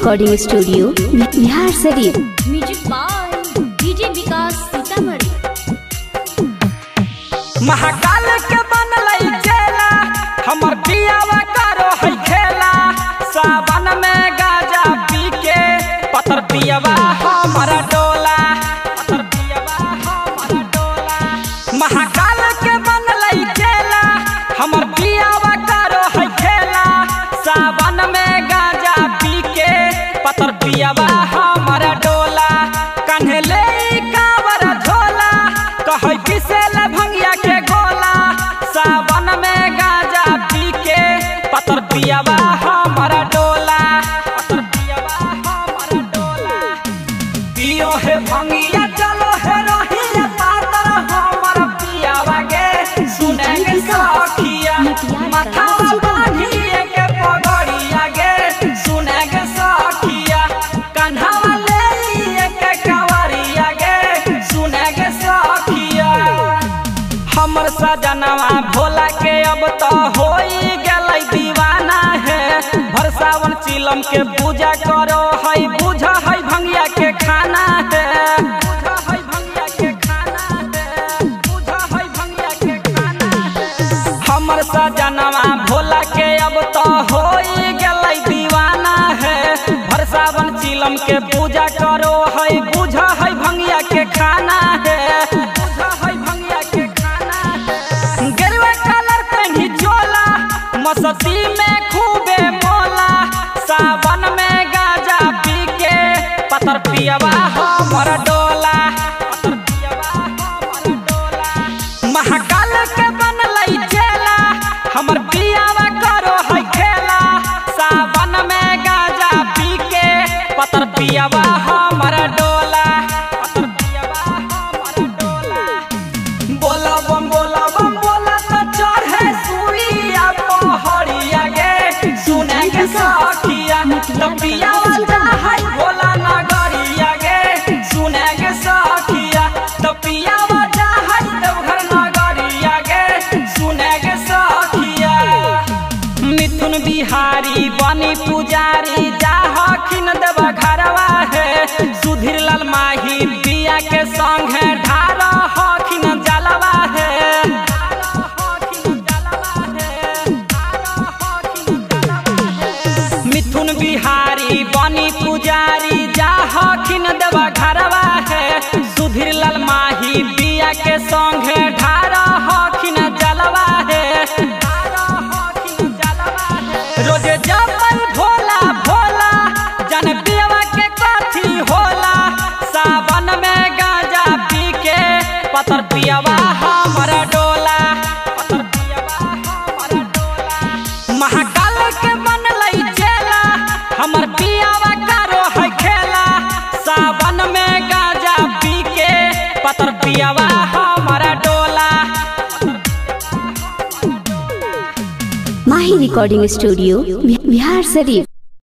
Recording studio Bihar Sharif. Music by DJ विकास सीतामढ़ी। महाकाल के बनलई चेला हमर पियावा करो है खेला। सावन में गाजा पी के पतर पियावा हमारा डोला, पतर पियावा हमारा डोला। महाकाल के बनलई चेला हमर पियावा करो है खेला। सावन में गाजा पी के पतर पियावा हमारा डोला। कान्हे ले कावर झोला कहै पिसेल भंगिया के गोला। सावन में गाजा पी के पतर पियावा हमारा डोला, पतर पियावा हमारा डोला। पियो है भंगिया चलो है रहिया पातर हमर पियावा गे। सुनेंगे सखिया माथा बांधिए के पगड़िया गे। सुनेंगे सखिया कन्हवा ले के कवरिया गे। सुनेंगे सखिया हमर सजनवा भोला के अब तो होई गेलै दीवाना है। भर सावन चिलम के पूजा करो है बुझ है भंगिया के खाना है। बुझ है भंगिया के खाना है, बुझ है भंगिया के खाना है। हमर सजनवा भोला के अब तो होई गेलै दीवाना है। भर सावन चिलम के पूजा करो है बुझ है भंगिया के खाना है। बुझ है भंगिया के खाना है। गेरुआ कलर पहनी चोला मस्ती में खूबे मोला। सावन में गाजा पी के पतर पियावा हमर डोला, पतर पियावा हमर डोला। महाकाल के बनलई चेला हमर पियावा करो है खेला। सावन में गाजा पी के पतर पियावा हमर डोला, पतर पियावा हमर डोला। बोला बम बोला बम बोला तो चढ़े सूर्या पहड़िया गे। सुनेंगे सखिया तो पियावा है भोला नगरिया गे। सुनेंगे सखिया तो पियावा है देवघर नगरिया गे। सुनेंगे सखिया मिथुन बिहारी बनी पुजारी जा हखिन देवा घरवा है। सुधीर लाल माही पिया के संग है ढारा हखिन जलवा है। मिथुन बिहारी बनी पुजारी जा हखिन देवा घरवा है। सुधीर लाल माही पिया के संग है ढारा हखिन जलवा है। रोजे जपल भोला भोला जन पियवा के कथी होला। सावन में गांजा पी के पतर पियवा हमारा डोला, पतर पियवा हमारा डोला। महाकाल के बनलई चेला हमर पियवा करो है खेला। सावन में गांजा पी के पतर पियवा हमारा डोला। माही रिकॉर्डिंग स्टूडियो बिहार शरीफ।